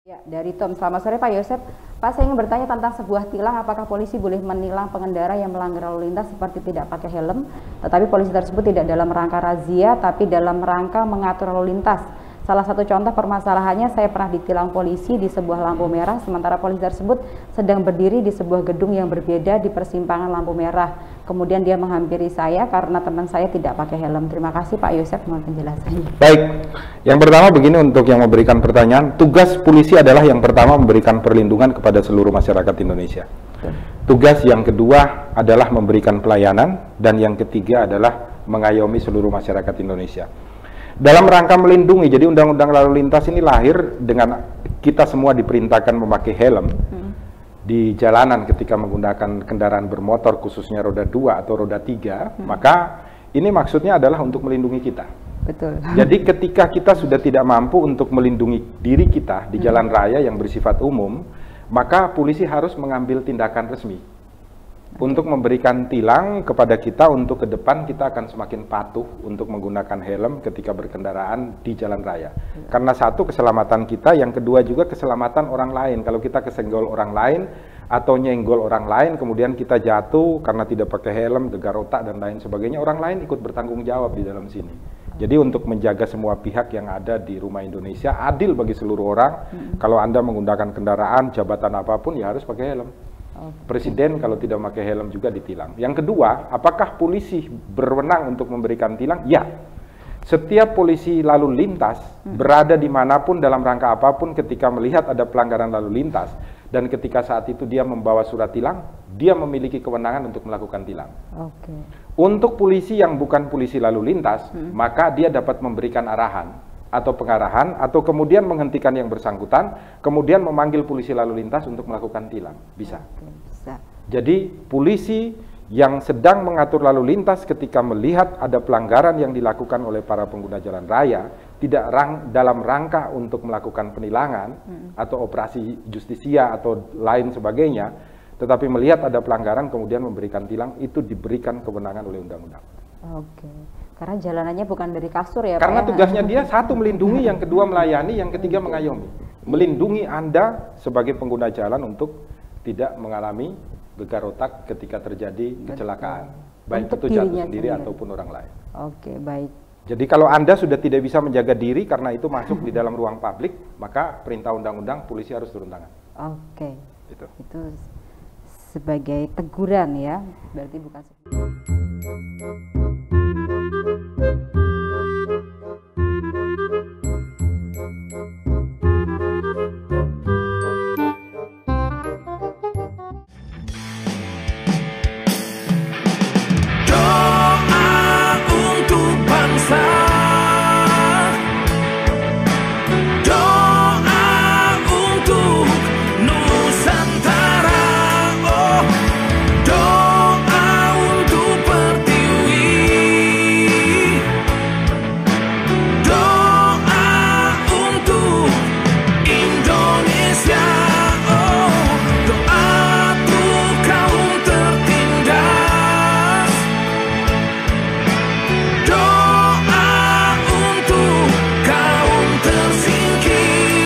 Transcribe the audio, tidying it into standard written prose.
Ya, dari Tom. Selamat sore Pak Yosep. Pak, saya ingin bertanya tentang sebuah tilang. Apakah polisi boleh menilang pengendara yang melanggar lalu lintas seperti tidak pakai helm, tetapi polisi tersebut tidak dalam rangka razia, tapi dalam rangka mengatur lalu lintas? Salah satu contoh permasalahannya, saya pernah ditilang polisi di sebuah lampu merah, sementara polisi tersebut sedang berdiri di sebuah gedung yang berbeda di persimpangan lampu merah. Kemudian dia menghampiri saya karena teman saya tidak pakai helm. Terima kasih Pak Yosep, mohon penjelasannya. Baik, yang pertama begini untuk yang memberikan pertanyaan, tugas polisi adalah yang pertama memberikan perlindungan kepada seluruh masyarakat Indonesia. Betul. Tugas yang kedua adalah memberikan pelayanan, dan yang ketiga adalah mengayomi seluruh masyarakat Indonesia. Dalam rangka melindungi, jadi Undang-Undang Lalu Lintas ini lahir dengan kita semua diperintahkan memakai helm di jalanan ketika menggunakan kendaraan bermotor, khususnya roda 2 atau roda 3, maka ini maksudnya adalah untuk melindungi kita. Betul. Jadi ketika kita sudah tidak mampu untuk melindungi diri kita di jalan raya yang bersifat umum, maka polisi harus mengambil tindakan resmi untuk memberikan tilang kepada kita untuk ke depan kita akan semakin patuh untuk menggunakan helm ketika berkendaraan di jalan raya. Karena satu, keselamatan kita, yang kedua juga keselamatan orang lain. Kalau kita kesenggol orang lain atau nyenggol orang lain, kemudian kita jatuh karena tidak pakai helm, gegar otak dan lain sebagainya, orang lain ikut bertanggung jawab di dalam sini. Jadi untuk menjaga semua pihak yang ada di rumah Indonesia, adil bagi seluruh orang, kalau Anda menggunakan kendaraan, jabatan apapun, ya harus pakai helm. Presiden kalau tidak memakai helm juga ditilang. Yang kedua, apakah polisi berwenang untuk memberikan tilang? Ya. Setiap polisi lalu lintas berada dimanapun dalam rangka apapun ketika melihat ada pelanggaran lalu lintas, dan ketika saat itu dia membawa surat tilang, dia memiliki kewenangan untuk melakukan tilang. Untuk polisi yang bukan polisi lalu lintas, maka dia dapat memberikan arahan atau pengarahan, atau kemudian menghentikan yang bersangkutan, kemudian memanggil polisi lalu lintas untuk melakukan tilang. Bisa. Jadi polisi yang sedang mengatur lalu lintas ketika melihat ada pelanggaran yang dilakukan oleh para pengguna jalan raya, tidak dalam rangka untuk melakukan penilangan atau operasi justisia atau lain sebagainya, tetapi melihat ada pelanggaran kemudian memberikan tilang, itu diberikan kewenangan oleh undang-undang. Karena jalanannya bukan dari kasur ya Pak. Karena tugasnya dia, satu melindungi, yang kedua melayani, yang ketiga mengayomi. Melindungi Anda sebagai pengguna jalan untuk tidak mengalami gegar otak ketika terjadi kecelakaan. Baik itu jatuh sendiri ataupun orang lain. Baik. Jadi kalau Anda sudah tidak bisa menjaga diri karena itu masuk di dalam ruang publik, maka perintah undang-undang polisi harus turun tangan. Itu sebagai teguran ya, berarti bukan